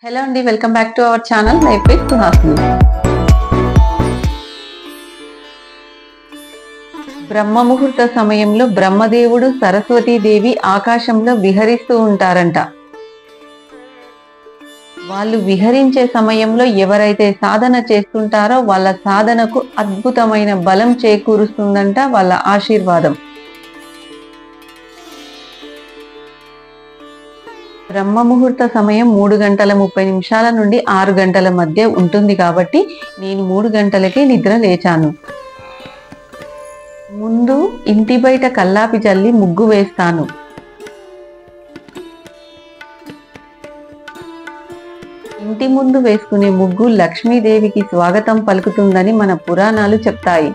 Hello అండి, welcome back to our channel life with Suhasini. బ్రహ్మ ముహూర్త సమయంలో బ్రహ్మదేవుడు సరస్వతీదేవి ఆకాశంలో విహరిస్తూ ఉంటారంట. వాళ్ళు విహరించే సమయంలో ఎవరైతే సాధన చేస్తుంటారో వాళ్ళ సాధనకు అద్భుతమైన బలం చేకూరుస్తుందంట వాళ్ళ ఆశీర్వాదం. బ్రహ్మ ముహూర్త సమయం 3 గంటల 30 నిమిషాల నుండి 6 గంటల మధ్య ఉంటుంది కాబట్టి నేను 3 గంటలకే నిద్ర లేచాను. ముందు ఇంటి బయట కల్లాపి జల్లి ముగ్గు వేస్తాను. ఇంటి ముందు వేసుకునే ముగ్గు లక్ష్మీదేవికి స్వాగతం పలుకుతుందని మన పురాణాలు చెప్తాయి.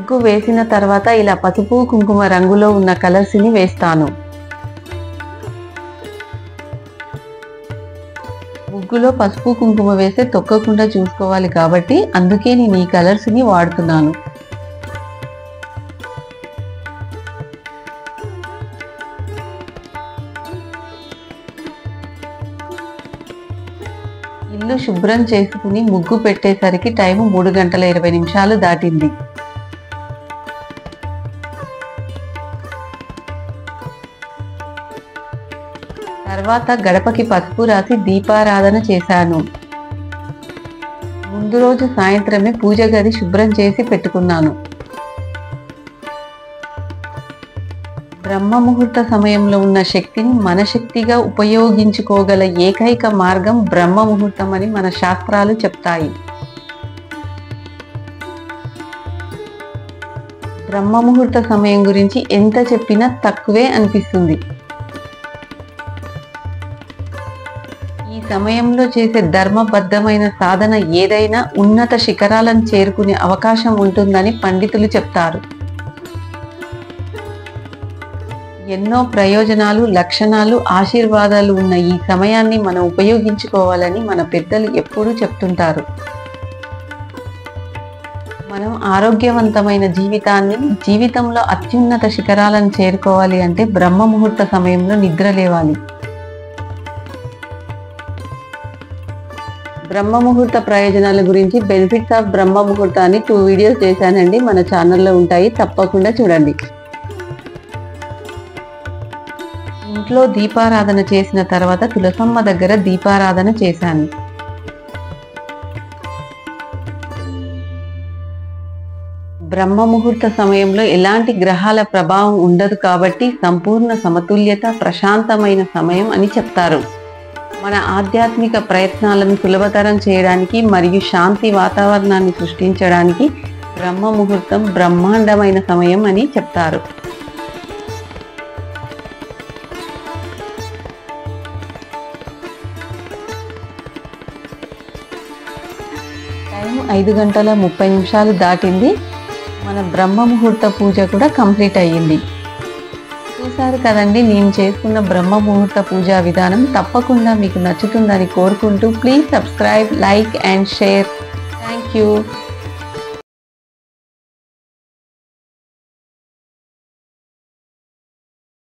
ముగ్గు వేసిన తర్వాత ఇలా పసుపు కుంకుమ రంగులో ఉన్న కలర్స్ ని వేస్తాను. ముగ్గులో పసుపు కుంకుమ వేస్తే తొక్కకుండా చూసుకోవాలి కాబట్టి అందుకే నేను ఈ కలర్స్ ని వాడుతున్నాను. ఇల్లు శుభ్రం చేసుకుని ముగ్గు పెట్టేసరికి టైం 3 గంటల 20 నిమిషాలు దాటింది. తర్వాత గడపకి పసుపు రాసి దీపారాధన చేశాను. ముందు రోజు సాయంత్రమే పూజ గది శుభ్రం చేసి పెట్టుకున్నాను. బ్రహ్మ ముహూర్త సమయంలో ఉన్న శక్తిని మన శక్తిగా ఉపయోగించుకోగల ఏకైక మార్గం బ్రహ్మ ముహూర్తం అని మన శాస్త్రాలు చెప్తాయి. బ్రహ్మ ముహూర్త సమయం గురించి ఎంత చెప్పినా తక్కువే అనిపిస్తుంది. ఈ సమయంలో చేసే ధర్మబద్ధమైన సాధన ఏదైనా ఉన్నత శిఖరాలను చేరుకునే అవకాశం ఉంటుందని పండితులు చెప్తారు. ఎన్నో ప్రయోజనాలు, లక్షణాలు, ఆశీర్వాదాలు ఉన్న ఈ సమయాన్ని మనం ఉపయోగించుకోవాలని మన పెద్దలు ఎప్పుడూ చెప్తుంటారు. మనం ఆరోగ్యవంతమైన జీవితంలో అత్యున్నత శిఖరాలను చేరుకోవాలి అంటే బ్రహ్మ ముహూర్త సమయంలో నిద్ర లేవాలి. బ్రహ్మ ముహూర్త ప్రయోజనాల గురించి బెనిఫిట్స్ ఆఫ్ బ్రహ్మ ముహూర్తాన్ని 2 వీడియోస్ చేశానండి, మన ఛానల్లో ఉంటాయి, తప్పకుండా చూడండి. ఇంట్లో దీపారాధన చేసిన తర్వాత తులసమ్మ దగ్గర దీపారాధన చేశాను. బ్రహ్మ ముహూర్త సమయంలో ఎలాంటి గ్రహాల ప్రభావం ఉండదు కాబట్టి సంపూర్ణ సమతుల్యత, ప్రశాంతమైన సమయం అని చెప్తారు. మన ఆధ్యాత్మిక ప్రయత్నాలను సులభతరం చేయడానికి మరియు శాంతి వాతావరణాన్ని సృష్టించడానికి బ్రహ్మ ముహూర్తం బ్రహ్మాండమైన సమయం అని చెప్తారు. టైం 5 గంటల 30 నిమిషాలు దాటింది. మన బ్రహ్మ ముహూర్త పూజ కూడా కంప్లీట్ అయ్యింది. చూసారు కదండి, నేను చేసుకున్న బ్రహ్మ ముహూర్త పూజా విధానం. తప్పకుండా మీకు నచ్చుతుందని కోరుకుంటూ please subscribe, like and share. Thank you.